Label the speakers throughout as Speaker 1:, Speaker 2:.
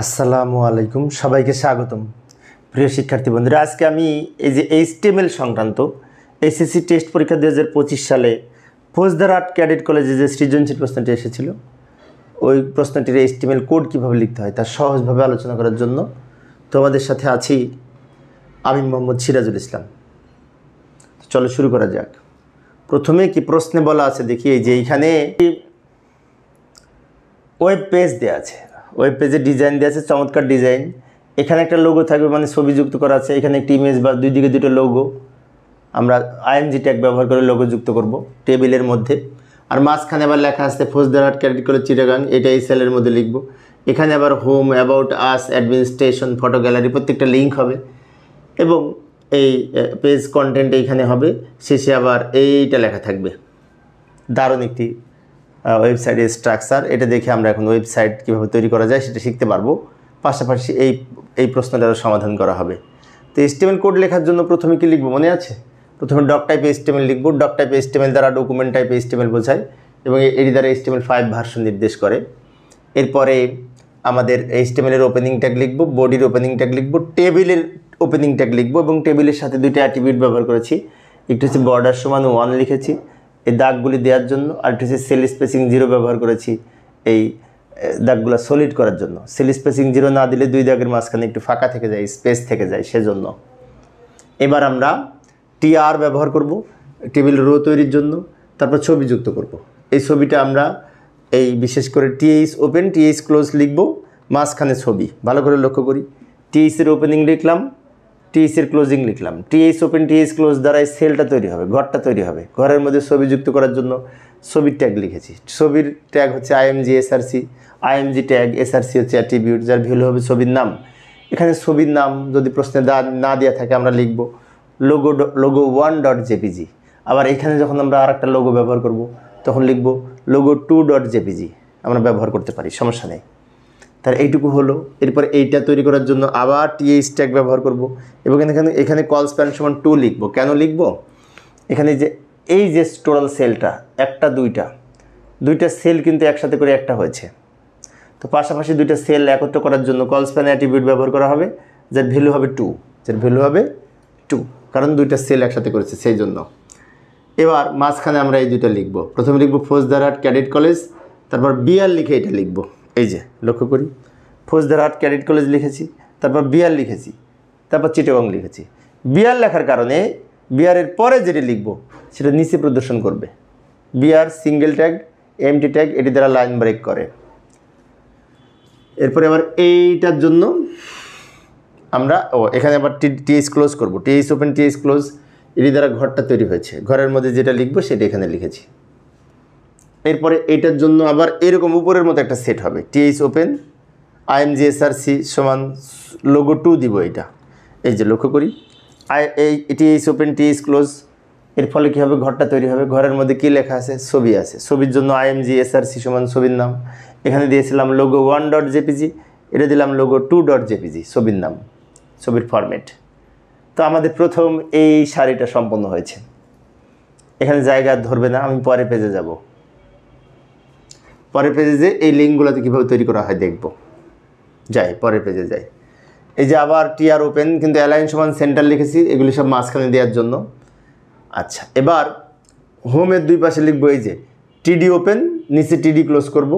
Speaker 1: আসসালামু আলাইকুম, সবাইকে স্বাগতম। প্রিয় শিক্ষার্থী বন্ধুরা, আজকে আমি এই যে HTML সংক্রান্ত এসএসসি টেস্ট পরীক্ষা 2025 সালে ফৌজদার আর্ট ক্যাডেট কলেজে যে সৃজনশীল প্রশ্নটি এসেছিল, ওই প্রশ্নটির HTML কোড কীভাবে লিখতে হয় তা সহজভাবে আলোচনা করার জন্য তোমাদের সাথে আছি আমি মোহাম্মদ সিরাজুল ইসলাম। চলো শুরু করা যাক। প্রথমে কি প্রশ্নে বলা আছে দেখি, এই যে এইখানে ওয়েব পেজ দেওয়া আছে, ওয়েব পেজের ডিজাইন দেওয়া আছে, চমৎকার ডিজাইন। এখানে একটা লোগো থাকবে, মানে ছবি যুক্ত করা আছে। এখানে একটি ইমেজ বা দুই দিকে দুটো লোগো, আমরা আইএমজি ট্যাগ ব্যবহার করে লোগো যুক্ত করব টেবিলের মধ্যে। আর মাঝখানে আবার লেখা আছে ফৌজদার আর্ট ক্যাডেট কলেজ চিটাগাং, এটা এই সেলের মধ্যে লিখব। এখানে আবার home, about us, administration, photo gallery প্রত্যেকটা লিঙ্ক হবে এবং এই পেজ কন্টেন্ট এইখানে হবে। শেষে আবার এইটা লেখা থাকবে। দারুণ একটি ওয়েবসাইটের স্ট্রাকচার। এটা দেখে আমরা এখন ওয়েবসাইট কীভাবে তৈরি করা যায় সেটা শিখতে পারবো। পাশাপাশি এই প্রশ্নটারও সমাধান করা হবে। তো HTML কোড লেখার জন্য প্রথমে কি লিখব মনে আছে? প্রথমে ডক টাইপ HTML লিখব। ডক টাইপ HTML দ্বারা ডকুমেন্ট টাইপ HTML বোঝায় এবং এর দ্বারা HTML5 ভার্সন নির্দেশ করে। এরপরে আমাদের HTML এর ওপেনিং ট্যাগ লিখব, বডির ওপেনিং ট্যাগ লিখব, টেবিলের ওপেনিং ট্যাগ লিখব এবং টেবিলের সাথে দুইটা অ্যাট্রিবিউট ব্যবহার করেছি। একটু হচ্ছে বর্ডার সমান 1 লিখেছি এই দাগগুলি দেওয়ার জন্য, আর একটু হচ্ছে সেল স্পেসিং 0 ব্যবহার করেছি এই দাগগুলো সলিড করার জন্য। সেল স্পেসিং 0 না দিলে দুই দাগের মাঝখানে একটু ফাঁকা থেকে যায়, স্পেস থেকে যায়, সেজন্য। এবার আমরা TR ব্যবহার করব টেবিল রো তৈরির জন্য, তারপর ছবি যুক্ত করব। এই ছবিটা আমরা এই বিশেষ করে TH ওপেন TH ক্লোজ লিখব, মাঝখানে ছবি। ভালো করে লক্ষ্য করি, TH এর ওপেনিং লিখলাম, TH এর ক্লোজিং লিখলাম। TH ওপেন TH ক্লোজ দ্বারা এই সেলটা তৈরি হবে, ঘরটা তৈরি হবে। ঘরের মধ্যে ছবি যুক্ত করার জন্য ছবির ট্যাগ লিখেছি। ছবির ট্যাগ হচ্ছে IMG SRC, IMG tag SRC হচ্ছে অ্যাট্রিবিউট, যার ভ্যালু হবে ছবির নাম। এখানে ছবির নাম যদি প্রশ্নে না দেওয়া থাকে আমরা লিখব logo1.jpg। আবার এখানে যখন আমরা আর একটা লোগো ব্যবহার করব তখন লিখব logo2.jpg। আমরা ব্যবহার করতে পারি, সমস্যা নেই। তার এইটুকু হলো। এরপর এইটা তৈরি করার জন্য আবার TH ট্যাগ ব্যবহার করব এবং এখানে কল স্প্যান সমান 2 লিখব। কেন লিখব? এখানে যে এই যে টোটাল সেলটা একটা দুইটা সেল কিন্তু একসাথে করে একটা হয়েছে, তো পাশাপাশি দুইটা সেল একত্র করার জন্য কল স্প্যান অ্যাট্রিবিউট ব্যবহার করা হবে, যার ভ্যালু হবে 2, কারণ দুইটা সেল একসাথে করেছে সেই জন্য। এবার মাঝখানে আমরা এই দুইটা লিখব। প্রথমে লিখব ফৌজদার আর্ট ক্যাডেট কলেজ, তারপর BR লিখে এটা লিখব। এই যে লক্ষ্য করি, ফৌজদার আর্ট ক্যাডেট কলেজ লিখেছি, তারপর BR লিখেছি, তারপর চিটাগং লিখেছি। BR লেখার কারণে BR এর পরে যেটি লিখব সেটা নিচে প্রদর্শন করবে। BR single tag MT tag এটি দ্বারা লাইন ব্রেক করে। এরপরে আবার এইটার জন্য আমরা এখানে আবার TH ক্লোজ করব। TH ওপেন TH ক্লোজ এটি দ্বারা ঘরটা তৈরি হয়েছে, ঘরের মধ্যে যেটা লিখবো সেটা এখানে লিখেছি। এরপরে এইটার জন্য আবার এরকম উপরের মতো একটা সেট হবে, TH ওপেন IMG SRC সমান logo2 দিব। এটা এই যে লক্ষ্য করি, এই TH ওপেন TH ক্লোজ, এর ফলে কী হবে, ঘরটা তৈরি হবে। ঘরের মধ্যে কী লেখা আছে? ছবি আছে। ছবির জন্য IMG SRC সমান ছবির নাম, এখানে দিয়েছিলাম logo1.jpg, এটা দিলাম logo2.jpg, ছবির নাম, ছবির ফরম্যাট। তো আমাদের প্রথম এই সারিটা সম্পন্ন হয়েছে। এখানে জায়গা ধরবে না, আমি পরের পেজে যাব। পরের পেজে যে এই লিঙ্কগুলোতে কীভাবে তৈরি করা হয় দেখব। যাই পরের পেজে যাই। এই যে আবার TR ওপেন, কিন্তু অ্যালাইন সমান সেন্টার লিখেছি, এগুলি সব মাঝখানে দেওয়ার জন্য। আচ্ছা, এবার হোমের দুই পাশে লিখব এই যে TD ওপেন, নিচে TD ক্লোজ করব।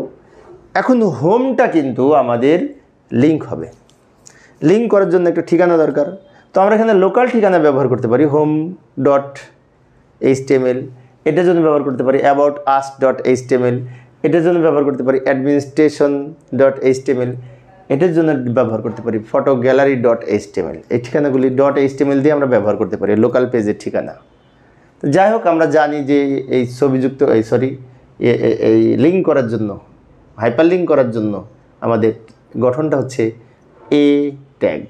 Speaker 1: এখন হোমটা কিন্তু আমাদের লিঙ্ক হবে। লিঙ্ক করার জন্য একটা ঠিকানা দরকার, তো আমরা এখানে লোকাল ঠিকানা ব্যবহার করতে পারি, home.html। এটার জন্য ব্যবহার করতে পারি aboutus.html, এটার জন্য ব্যবহার করতে পারি administration.html, এটার জন্য ব্যবহার করতে পারি ফটো গ্যালারি.html। এই ঠিকানাগুলি .html দিয়ে আমরা ব্যবহার করতে পারি, লোকাল পেজের ঠিকানা। তো যাই হোক, আমরা জানি যে এই ছবিযুক্ত এই লিঙ্ক করার জন্য, হাইপার লিঙ্ক করার জন্য আমাদের গঠনটা হচ্ছে A ট্যাগ,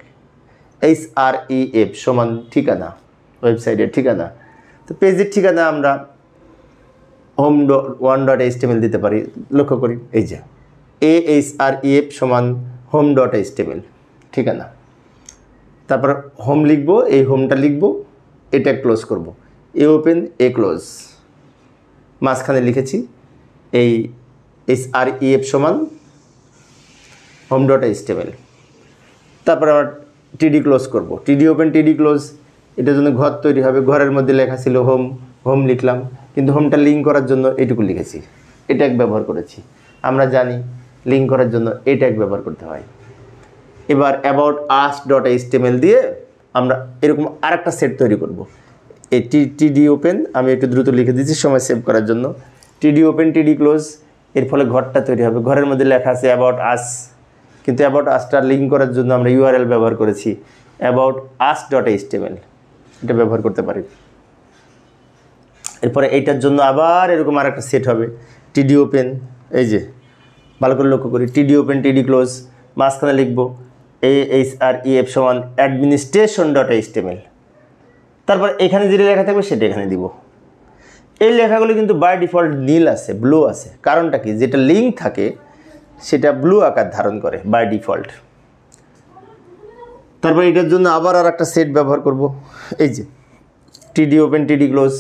Speaker 1: HREF সমান ঠিকানা, ওয়েবসাইটের ঠিকানা। তো পেজের ঠিকানা আমরা home1.html দিতে পারি। লক্ষ্য করি এই যে AHREF সমান home.html ঠিকানা। তারপর হোম লিখব, এই হোমটা লিখব, এটা ক্লোজ করব, A ওপেন A ক্লোজ, মাঝখানে লিখেছি এই HREF সমান হোম ডট এইচটিএমএল। তারপর আমরা টিডি ক্লোজ করব, টিডি ওপেন টিডি ক্লোজ, এটার জন্য ঘর তৈরি হবে, ঘরের মধ্যে লেখা ছিল হোম, হোম লিখলাম, কিন্তু হোমটা লিঙ্ক করার জন্য এইটুকু লিখেছি, এ ট্যাগ ব্যবহার করেছি। আমরা জানি লিঙ্ক করার জন্য এ ট্যাগ ব্যবহার করতে হয়। এবার অ্যাবাউট আস ডট এইচটিএমএল দিয়ে আমরা এরকম আরেকটা সেট তৈরি করব। এই টিডি ওপেন আমি একটু দ্রুত লিখে দিচ্ছি সময় সেভ করার জন্য, টিডি ওপেন টিডি ক্লোজ, এর ফলে ঘরটা তৈরি হবে, ঘরের মধ্যে লেখা আছে অ্যাবাউট আস, কিন্তু অ্যাবাউট আসটা লিঙ্ক করার জন্য আমরা ইউআরএল ব্যবহার করেছি অ্যাবাউট আস ডট এইচটিএমএল, এটা ব্যবহার করতে পারি। এরপরে এইটার জন্য আবার এরকম আরেকটা সেট হবে টিডি ওপেন, এই যে ভালো করে লক্ষ্য করি, টিডি ওপেন টিডি ক্লোজ, মাঝখানে লিখব AHREF সমান অ্যাডমিনিস্ট্রেশন ডট এইচটিএমএল। তারপর এখানে যেটা লেখা থাকবে সেটা এখানে দিব। এই লেখাগুলো কিন্তু বাই ডিফল্ট নীল আছে, ব্লু আছে, কারণটা কি, যেটা লিঙ্ক থাকে সেটা ব্লু আকার ধারণ করে বাই ডিফল্ট। তারপর এটার জন্য আবার আর একটা সেট ব্যবহার করব, এই যে টিডি ওপেন টিডি ক্লোজ,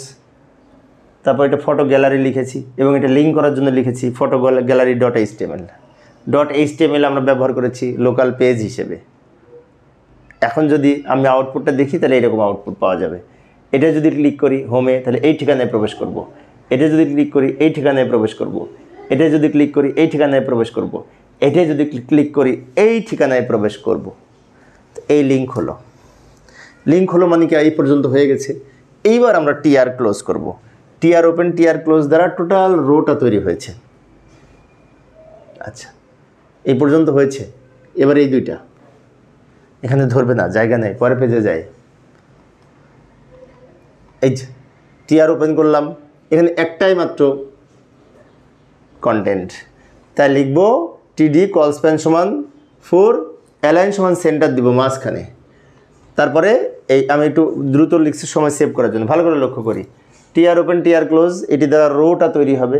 Speaker 1: তারপর এটা ফটো গ্যালারি লিখেছি এবং এটা লিঙ্ক করার জন্য লিখেছি photo gallery dot HTML. Dot HTML আমরা ব্যবহার করেছি লোকাল পেজ হিসেবে। এখন যদি আমি আউটপুটটা দেখি তাহলে এরকম আউটপুট পাওয়া যাবে। এটা যদি ক্লিক করি হোমে তাহলে এই ঠিকানায় প্রবেশ করব, এটা যদি ক্লিক করি এই ঠিকানায় প্রবেশ করব, এটা যদি ক্লিক করি এই ঠিকানায় প্রবেশ করব, এটা যদি ক্লিক করি এই ঠিকানায় প্রবেশ করব। এই লিঙ্ক হলো, লিঙ্ক হলো মানে কি এই পর্যন্ত হয়ে গেছে। এইবার আমরা টিআর ক্লোজ করব, টিআর ওপেন টিআর ক্লোজ দ্বারা টোটাল রোটা তৈরি হয়েছে। আচ্ছা, এই পর্যন্ত হয়েছে। এবার এই দুইটা এখানে ধরবে না, জায়গা নেই, পরে পেজে যায়। এই যে টিআর ওপেন করলাম, এখানে একটাই মাত্র কন্টেন্ট, তাই লিখব টিডি কল স্প্যান সমান 4, অ্যালাইন সমান সেন্টার দিব মাঝখানে। তারপরে এই আমি একটু দ্রুত লিখছি সময় সেভ করার জন্য, ভালো করে লক্ষ্য করি, টিআর ওপেন টিআর ক্লোজ, এটি দ্বারা রোটা তৈরি হবে,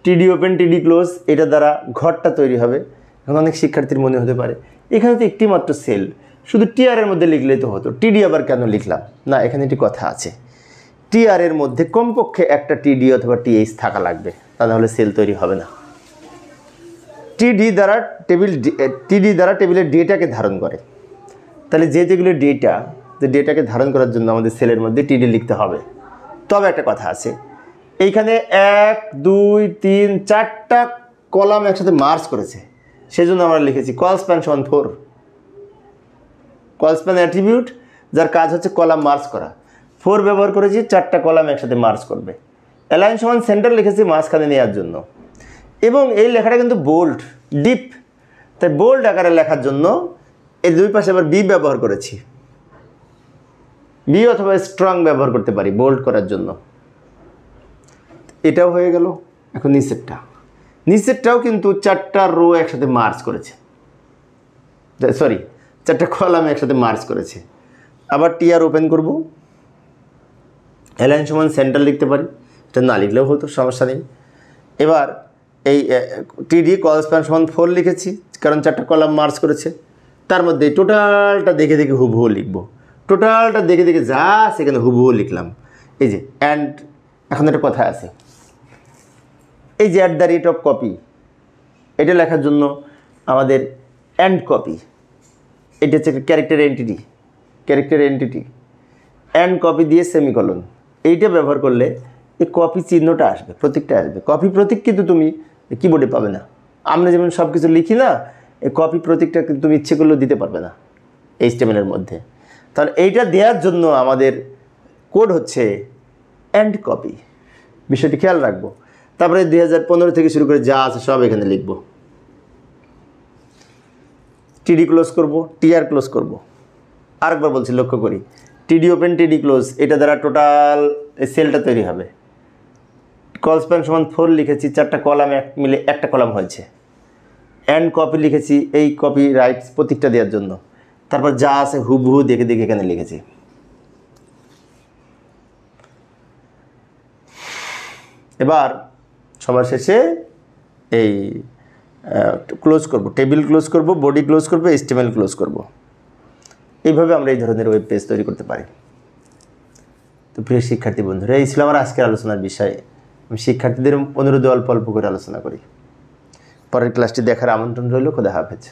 Speaker 1: টিডি ওপেন টিডি ক্লোজ, এটা দ্বারা ঘরটা তৈরি হবে। এখন অনেক শিক্ষার্থীর মনে হতে পারে এখানে তো একটি মাত্র সেল, শুধু টিআরের মধ্যে লিখলেই তো হতো, টিডি আবার কেন লিখলাম? না, এখানে একটি কথা আছে, টিআরের মধ্যে কমপক্ষে একটা টিডি অথবা টিএইচ থাকা লাগবে, তা নাহলে সেল তৈরি হবে না। টিডি দ্বারা টেবিলের ডেটাকে ধারণ করে, তাহলে যেগুলো ডেটাকে ধারণ করার জন্য আমাদের সেলের মধ্যে টিডি লিখতে হবে। তবে একটা কথা আছে, এইখানে 1 2 3 4টা কলাম একসাথে মার্জ করেছে, সেজন্য আমরা লিখেছি কল স্প্যান সমান 4। কল স্প্যান অ্যাট্রিবিউট যার কাজ হচ্ছে কলাম মার্জ করা, 4 ব্যবহার করেছি, 4টা কলাম একসাথে মার্জ করবে। অ্যালাইন সমান সেন্টার লিখেছি মাঝখানে নেওয়ার জন্য, এবং এই লেখাটা কিন্তু বোল্ড ডিপ, তাই বোল্ড আকারে লেখার জন্য এই দুই পাশে আবার বি ব্যবহার করেছি, বি অথবা স্ট্রং ব্যবহার করতে পারি বোল্ড করার জন্য। এটাও হয়ে গেল। এখন নিচেরটাও কিন্তু 4টা রো একসাথে মার্জ করেছে, সরি 4টা কলাম একসাথে মার্জ করেছে। আবার টিআর ওপেন করব, অ্যালাইন সমান সেন্টার লিখতে পারি, এটা না লিখলেও হতো, সমস্যা নেই। এবার এই টিডি কল স্প্যান সমান 4 লিখেছি, কারণ 4টা কলাম মার্জ করেছে। তার মধ্যে টোটালটা দেখে দেখে হুবহু লিখব, টোটালটা দেখে দেখে যা সেখানে হুবহু লিখলাম। এই যে অ্যান্ড, এখন একটা কথা আছে, এই যে @কপি, এটা লেখার জন্য আমাদের অ্যান্ড কপি, এটা হচ্ছে ক্যারেক্টার এন্টিটি, অ্যান্ড কপি দিয়ে সেমিকলন, এইটা ব্যবহার করলে এই কপি চিহ্নটা আসবে, প্রতীকটা আসবে। কপি প্রতীক কিন্তু তুমি কিবোর্ডে পাবে না, আমরা যেমন সব কিছু লিখি না, এই কপি প্রতীকটা কিন্তু তুমি ইচ্ছে করলেও দিতে পারবে না HTML এর মধ্যে। তাহলে এইটা দেওয়ার জন্য আমাদের কোড হচ্ছে অ্যান্ড কপি, বিষয়টি খেয়াল রাখবো। তারপরে 2015 থেকে শুরু করে যা আছে সব এখানে লিখব। টিডি ক্লোজ করব, টিআর ক্লোজ করব। আরেকবার বলছি, লক্ষ্য করি, টিডি ওপেন টিডি ক্লোজ, এটা দ্বারা টোটাল সেলটা তৈরি হবে। কল স্প্যান সমান 4 লিখেছি, 4টা কলাম মিলে একটা কলাম হয়েছে। অ্যান্ড কপি লিখেছি এই কপি রাইটস প্রতীকটা দেওয়ার জন্য। তারপর যা আছে হুবহু দেখে দেখে এখানে লিখেছি। এবার সবার শেষে এই ক্লোজ করব, টেবিল ক্লোজ করব, বডি ক্লোজ করব, HTML ক্লোজ করব। এইভাবে আমরা এই ধরনের ওয়েব পেজ তৈরি করতে পারি। তো প্রিয় শিক্ষার্থী বন্ধুরা, এই ছিল আমার আজকের আলোচনার বিষয়। আমি শিক্ষার্থীদের অনুরোধে অল্প অল্প করে আলোচনা করি। পরের ক্লাসটি দেখার আমন্ত্রণ রইল। খোদা হাফেজ।